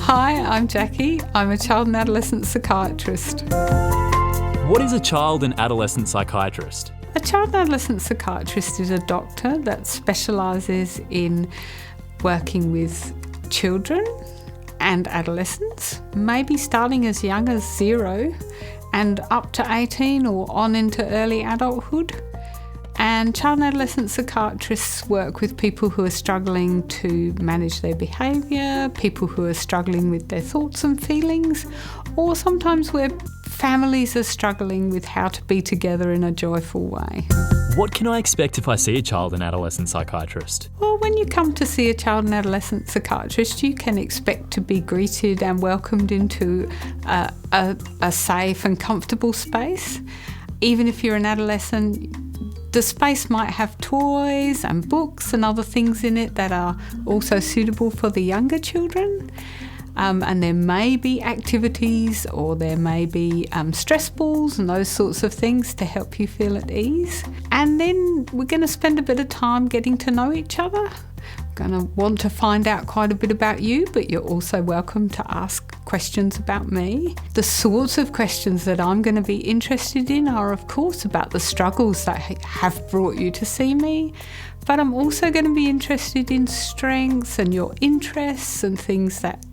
Hi, I'm Jackie. I'm a child and adolescent psychiatrist. What is a child and adolescent psychiatrist? A child and adolescent psychiatrist is a doctor that specialises in working with children and adolescents, maybe starting as young as 0 and up to 18 or on into early adulthood. And child and adolescent psychiatrists work with people who are struggling to manage their behaviour, people who are struggling with their thoughts and feelings, or sometimes where families are struggling with how to be together in a joyful way. What can I expect if I see a child and adolescent psychiatrist? Well, when you come to see a child and adolescent psychiatrist, you can expect to be greeted and welcomed into a safe and comfortable space. Even if you're an adolescent, the space might have toys and books and other things in it that are also suitable for the younger children. And there may be activities or there may be stress balls and those sorts of things to help you feel at ease. And then we're going to spend a bit of time getting to know each other. We're going to want to find out quite a bit about you, but you're also welcome to ask questions about me. The sorts of questions that I'm going to be interested in are, of course, about the struggles that have brought you to see me, but I'm also going to be interested in strengths and your interests and things that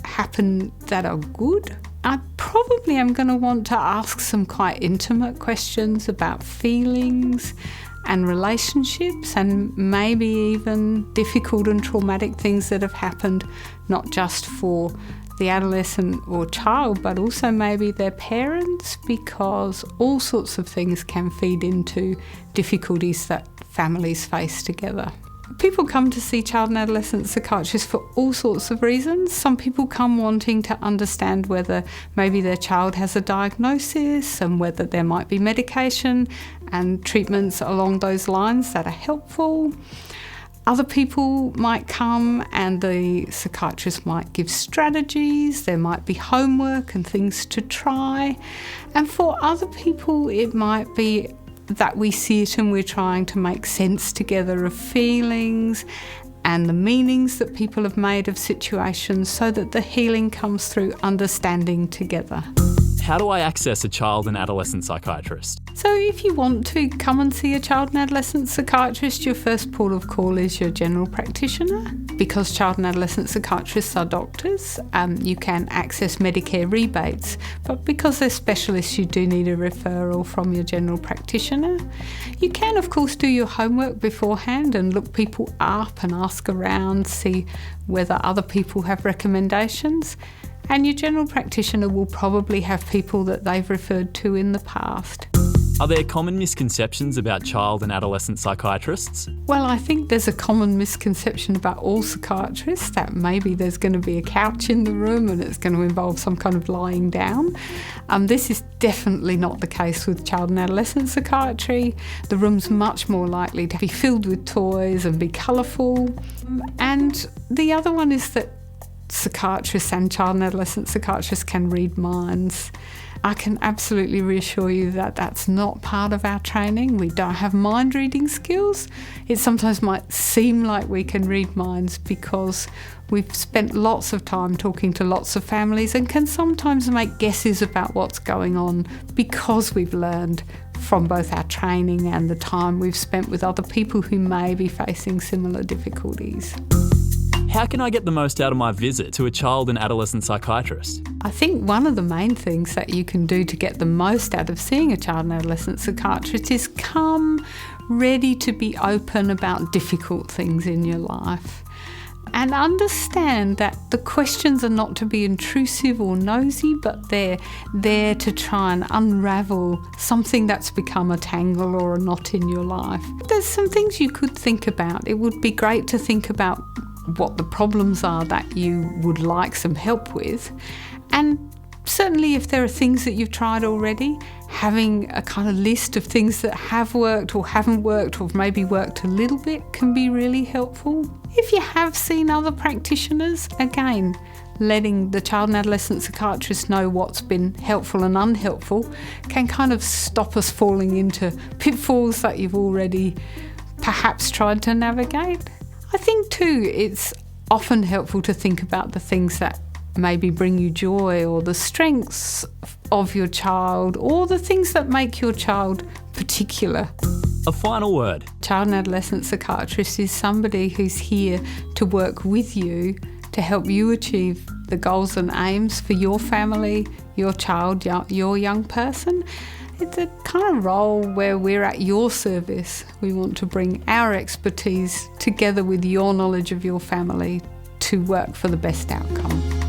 happen that are good. I probably am going to want to ask some quite intimate questions about feelings and relationships and maybe even difficult and traumatic things that have happened, not just for the adolescent or child, but also maybe their parents, because all sorts of things can feed into difficulties that families face together. People come to see child and adolescent psychiatrists for all sorts of reasons. Some people come wanting to understand whether maybe their child has a diagnosis and whether there might be medication and treatments along those lines that are helpful. Other people might come and the psychiatrist might give strategies, there might be homework and things to try. And for other people, it might be that we sit and we're trying to make sense together of feelings and the meanings that people have made of situations so that the healing comes through understanding together. How do I access a child and adolescent psychiatrist? So if you want to come and see a child and adolescent psychiatrist, your first port of call is your general practitioner. Because child and adolescent psychiatrists are doctors, you can access Medicare rebates, but because they're specialists, you do need a referral from your general practitioner. You can, of course, do your homework beforehand and look people up and ask around, see whether other people have recommendations. And your general practitioner will probably have people that they've referred to in the past. Are there common misconceptions about child and adolescent psychiatrists? Well, I think there's a common misconception about all psychiatrists that maybe there's going to be a couch in the room and it's going to involve some kind of lying down. This is definitely not the case with child and adolescent psychiatry. The room's much more likely to be filled with toys and be colourful. And the other one is that psychiatrists and child and adolescent psychiatrists can read minds. I can absolutely reassure you that that's not part of our training. We don't have mind reading skills. It sometimes might seem like we can read minds because we've spent lots of time talking to lots of families and can sometimes make guesses about what's going on because we've learned from both our training and the time we've spent with other people who may be facing similar difficulties. How can I get the most out of my visit to a child and adolescent psychiatrist? I think one of the main things that you can do to get the most out of seeing a child and adolescent psychiatrist is come ready to be open about difficult things in your life. And understand that the questions are not to be intrusive or nosy, but they're there to try and unravel something that's become a tangle or a knot in your life. There's some things you could think about. It would be great to think about what the problems are that you would like some help with. And certainly if there are things that you've tried already, having a kind of list of things that have worked or haven't worked or maybe worked a little bit can be really helpful. If you have seen other practitioners, again, letting the child and adolescent psychiatrist know what's been helpful and unhelpful can kind of stop us falling into pitfalls that you've already perhaps tried to navigate. I think too, it's often helpful to think about the things that maybe bring you joy, or the strengths of your child, or the things that make your child particular. A final word. Child and adolescent psychiatrist is somebody who's here to work with you to help you achieve the goals and aims for your family, your child, your young person. It's a kind of role where we're at your service. We want to bring our expertise together with your knowledge of your family to work for the best outcome.